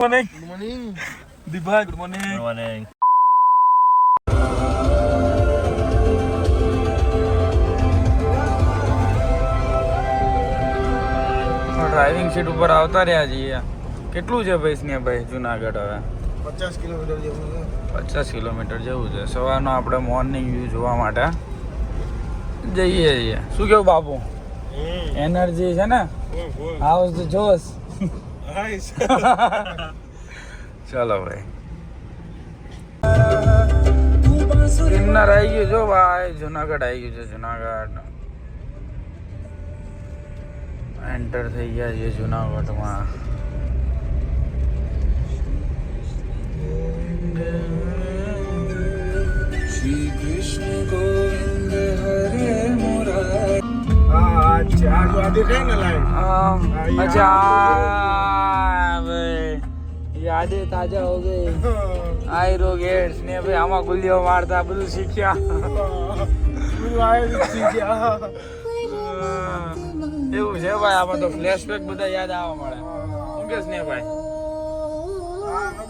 morning. Good morning. Dibha, good morning. Good morning. Driving seat ઉપર આવતા રહ્યા છીએ. કેટલું છે ભાઈ સ્નેહભાઈ જુનાગઢ? હવે 50 કિલોમીટર જેવું છે. 50 કિલોમીટર જેવું છે. સવારનો આપણે મોર્નિંગ વ્યૂ જોવા માટે જઈએ છીએ. શું કેવું બાપુ? એનર્જી છે ને? હાઉસ ધ જોશ. ચલો ભાઈ, કિન્નર આવી ગયું જો ભાઈ. જુનાગઢ આવી ગયું છે. જુનાગઢ એન્ટર થઈ ગયા છીએ જુનાગઢમાં. શ્રી કૃષ્ણ ગોવિંદ હરે મુરારી. અચ્છા યાદેं તાજા હો ગઈ. આયરો ગેટ્સ ને ભાઈ આમાં ગુલ્લીઓ મારતા બધું શીખ્યા. એવું છે ભાઈ, આમાં તો ફ્લેશબેક બધા યાદ આવવા મળે. શું કે ને ભાઈ?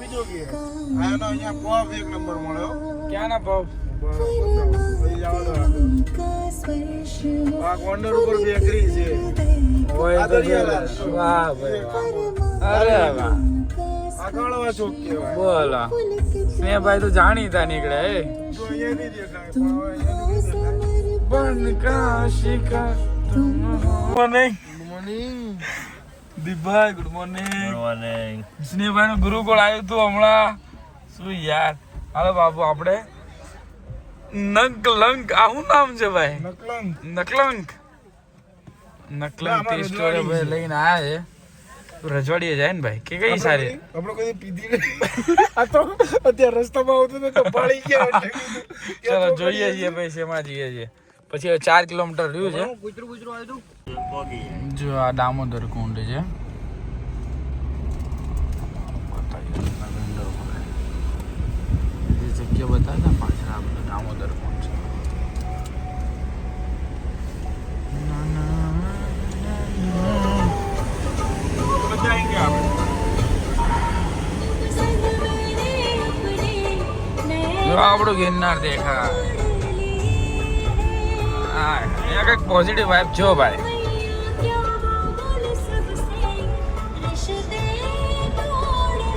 બીજો કે અહીંયા પબ એક નંબર મળ્યો. ક્યાં ના પબ? આ કોર્નર ઉપર બેકરી છે. ઓય તો વાહ ભાઈ વાહ. અરે વાહ, આ કાળવા ચોક કહેવાય. બોલો સ્નેહભાઈ તો જાણીતા નીકળ્યા. એ તો અહીંયા નહીં દેખાય પણ હવે અહીંયા નહીં દેખાય. બન કા શિકાર. મોર્નિંગ. ગુડ મોર્નિંગ દીપભાઈ, ગુડ મોર્નિંગ. Good morning. સ્નેહભાઈ નું ગુરુકુળ આવ્યું હતું હમણાં. શું યાર. હાલો બાપુ, આપણે નકલંક, આવું નામ છે ભાઈ? નકલંક. નકલંક ટી સ્ટોર ભાઈ લઈને આયા છે. રજવાડીએ જાય ને ભાઈ કે કઈ સારી? આપણે કોઈ પીધી નહીં. આ તો અત્યારે રસ્તામાં આવતું તો પાળી ગયા. ચલો જોઈએ છીએ ભાઈ શેમાં જઈએ છીએ. પછી 4 કિલોમીટર રહ્યું છે. કૂતરું આવ્યું. જો આ દામોદર કુંડ છે. જે જગ્યા બતાવે ને પાછળ આ બધું દામોદર કુંડ છે. જો આપણું ગિરનાર દેખાય. અહીંયા કંઈક પોઝિટિવ વાઇબ જો ભાઈ.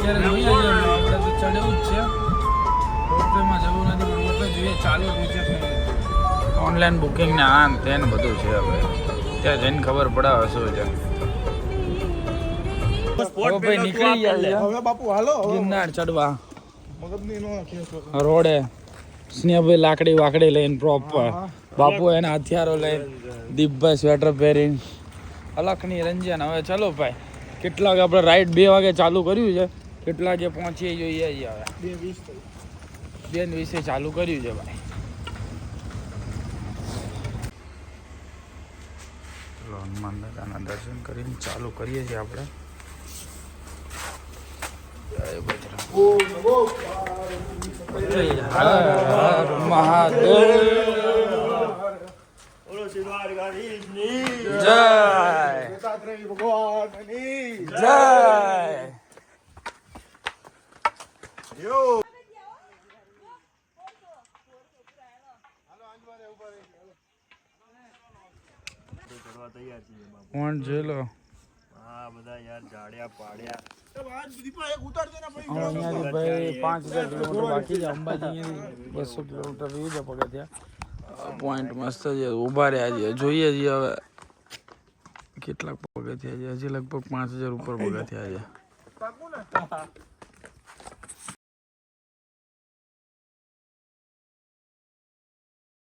આપણે તો ચડ્યું જ છે. રોપવેમાં જવું નથી પણ રોપવે જોઈએ ચાલુ થયું છે. ઓનલાઈન બુકિંગ ને આ ને તે ને બધું છે. હવે ત્યાં જઈને ખબર પડે હવે શું છે. ભાઈ નીકળી ગયા હવે બાપુ હાલો ગિરનાર ચડવા. મગજની નો ખેંચો. રોડે સ્નેહભાઈ લાકડી વાકડી લઈને પ્રોપર. બાપુ એના હથિયારો લઈને, દીપભાઈ સ્વેટર પહેરીને, અલખની રંજન. હવે ચલો ભાઈ, કેટલાક આપણે રાઈડ 2 વાગે ચાલુ કર્યું છે. કેટલા જે પહોંચીએ જોઈએ હવે 2:20 ચાલુ કર્યું છે ભાઈ. ચલો હનુમાન દાદાના દર્શન કરીને ચાલુ કરીએ છીએ આપણે. જય બજરંગ. હર હર મહાદેવ. જય ભગવાનની જય. કોણ જોઈ લો. હા બધા યાર જાડ્યા પાડ્યા. અહીંયાથી ભાઈ 5000 કિલોમીટર બાકી છે. અંબાજી અહીંયાથી 200 કિલોમીટર રહ્યું છે પગથિયા. પોઈન્ટ મસ્ત છે. ઊભા રહ્યા છીએ, જોઈએ છીએ હવે કેટલાક પગથિયા છે. હજી લગભગ 5000 ઉપર પગથિયા છે.